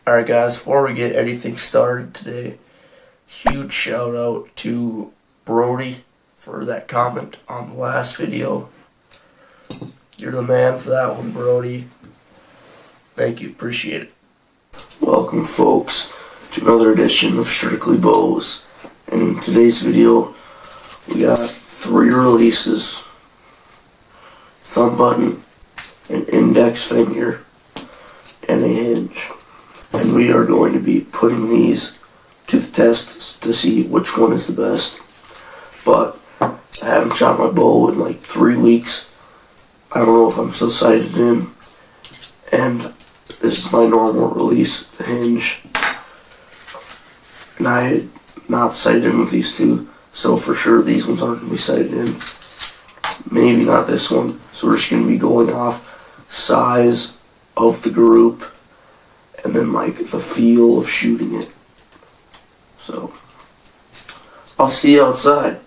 Alright guys, before we get anything started today, huge shout out to Brody for that comment on the last video. You're the man for that one, Brody. Thank you, appreciate it. Welcome folks to another edition of Strictly Bows. And in today's video, we got 3 releases: thumb button, an index finger, and a hinge. And we are going to be putting these to the test to see which one is the best. But I haven't shot my bow in like 3 weeks. I don't know if I'm still sighted in. And this is my normal release, the hinge. And I had not sighted in with these two, so for sure these ones aren't going to be sighted in. Maybe not this one. So we're just going to be going off size of the group and then like the feel of shooting it. So I'll see you outside.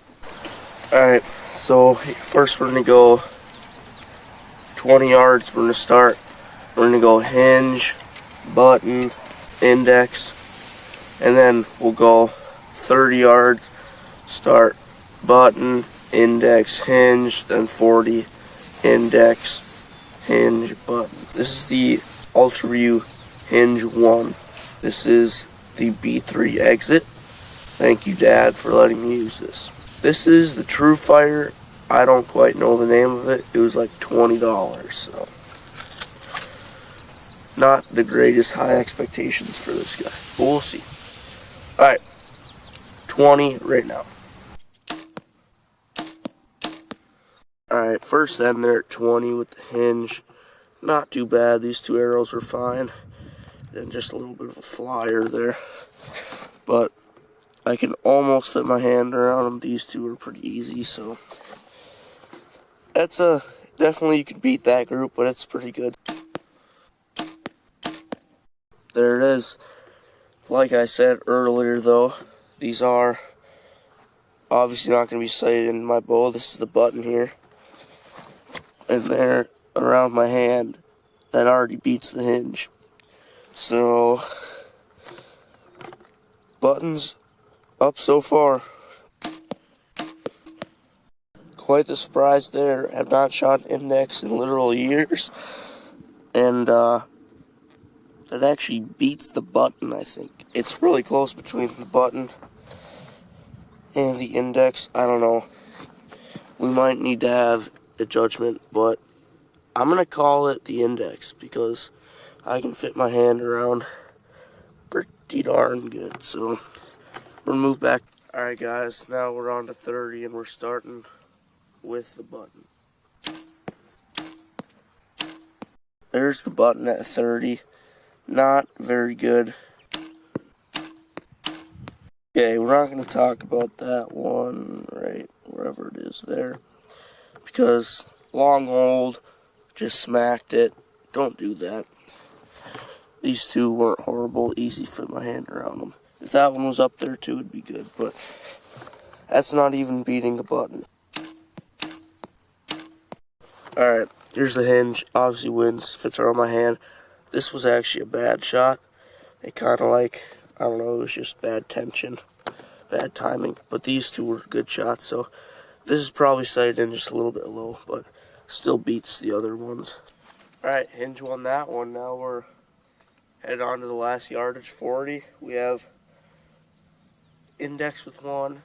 Alright, so first we're going to go 20 yards. We're going to start. We're going to go hinge, button, index, and then we'll go 30 yards, start, button, index, hinge, then 40, index, hinge, button. This is the UltraView Hinge 1. This is the B3 exit. Thank you, Dad, for letting me use this. This is the TrueFire. I don't quite know the name of it. It was like $20, so not the greatest high expectations for this guy, but we'll see. Alright, 20 right now. Alright, first end there at 20 with the hinge. Not too bad. These 2 arrows were fine. And just a little bit of a flyer there. But I can almost fit my hand around them. These 2 are pretty easy, so that's definitely you can beat that group, but it's pretty good. There it is. Like I said earlier though, these are obviously not going to be sighted in my bow. This is the button here. And there around my hand, that already beats the hinge. So buttons up so far. Quite the surprise there. Have not shot index in literal years. And it actually beats the button, I think. It's really close between the button and the index. I don't know. We might need to have a judgment, but I'm going to call it the index because I can fit my hand around pretty darn good. So we're going to move back. Alright guys, now we're on to 30 and we're starting with the button. There's the button at 30. Not very good. Okay, we're not going to talk about that one right wherever it is there, because long hold, just smacked it. Don't do that. These 2 weren't horrible. Easy to fit my hand around them. If that one was up there too, it'd be good, but that's not even beating the button. Alright, here's the hinge. Obviously wins, fits around my hand. This was actually a bad shot. It kind of like, I don't know, it was just bad tension, bad timing. But these 2 were good shots, so this is probably sighted in just a little bit low, but still beats the other ones. Alright, hinge won that one. Now we're headed on to the last yardage, 40. We have index with 1,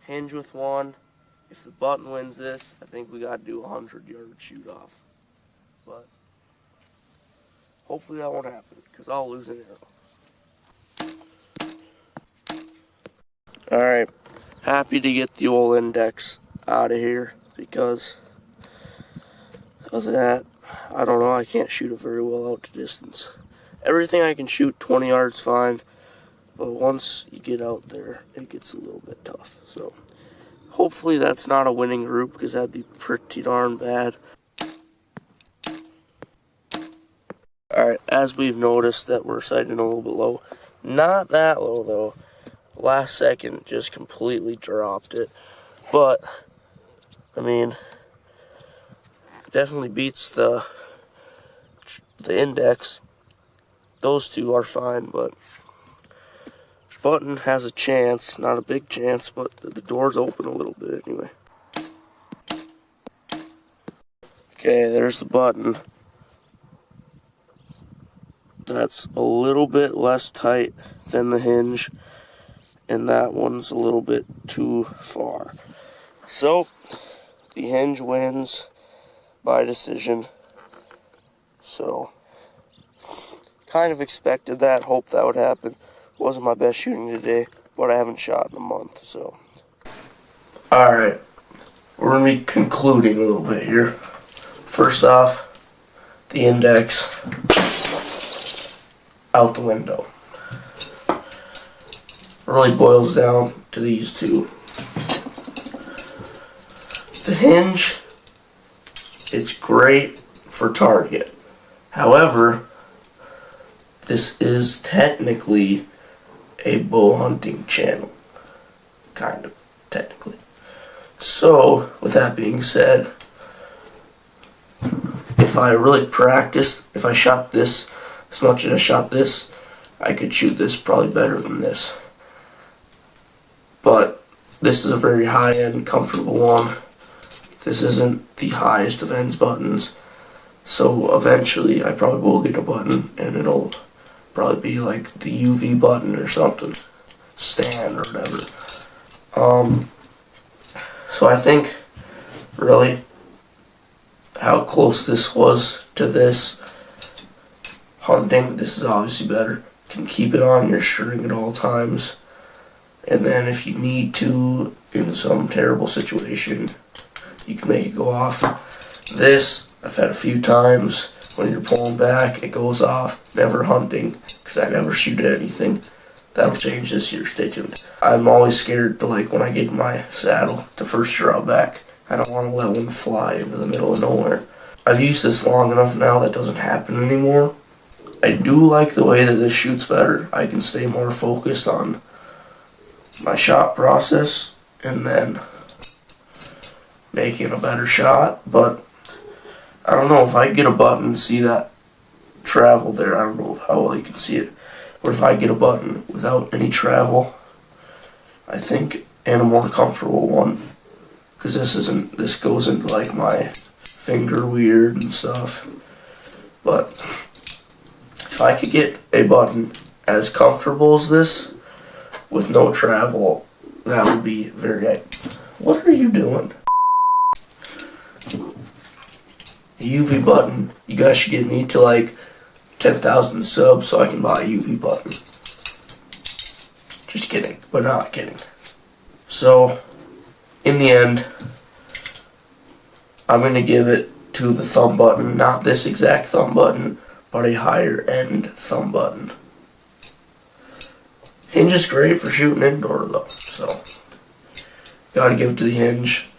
hinge with 1. If the button wins this, I think we got to do a 100-yard shoot off. But hopefully that won't happen, because I'll lose an arrow. Alright, happy to get the old index out of here, because other than that, I don't know, I can't shoot it very well out to distance. Everything I can shoot 20 yards fine, but once you get out there, it gets a little bit tough. So hopefully that's not a winning group, because that'd be pretty darn bad. Alright, as we've noticed that we're sighting a little bit low. Not that low though. Last second just completely dropped it. But I mean, definitely beats the index. those two are fine, but button has a chance, not a big chance, but the door's open a little bit anyway. Okay, there's the button. That's a little bit less tight than the hinge, and that one's a little bit too far. So, the hinge wins by decision. So, kind of expected that, hoped that would happen. Wasn't my best shooting today, but I haven't shot in a month, so. Alright, we're going to be concluding a little bit here. First off, the index out the window. Really boils down to these two. The hinge, it's great for target. However, this is technically a bow hunting channel. Kind of, technically. So, with that being said, if I really practiced, if I shot this as much as I shot this, I could shoot this probably better than this. But this is a very high-end, comfortable one. This isn't the highest of ends buttons. So eventually I probably will get a button, and it'll probably be like the UV button or something. Stand or whatever. So I think, really, how close this was to this hunting, this is obviously better. Can keep it on your string at all times, and then if you need to, in some terrible situation, you can make it go off. This, I've had a few times, when you're pulling back, it goes off. Never hunting, because I never shoot at anything. That'll change this year, stay tuned. I'm always scared to, like, when I get in my saddle, to first draw back. I don't want to let one fly into the middle of nowhere. I've used this long enough now that doesn't happen anymore. I do like the way that this shoots better. I can stay more focused on my shot process and then making a better shot. But I don't know if I get a button, see that travel there, I don't know how well you can see it. Or if I get a button without any travel, I think, and a more comfortable one. Because this goes into like my finger weird and stuff. But if I could get a button as comfortable as this with no travel, that would be very. What are you doing? A UV button. You guys should get me to like 10,000 subs so I can buy a UV button. Just kidding, but not kidding. So, in the end, I'm going to give it to the thumb button, not this exact thumb button, but a higher end thumb button. Hinge is great for shooting indoor though, so gotta give it to the hinge.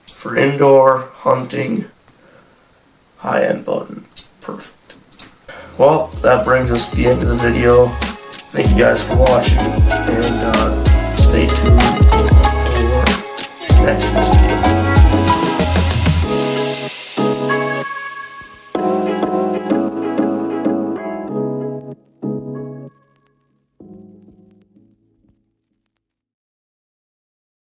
For indoor, hunting, high end button, perfect. Well, that brings us to the end of the video. Thank you guys for watching, and stay tuned for next video.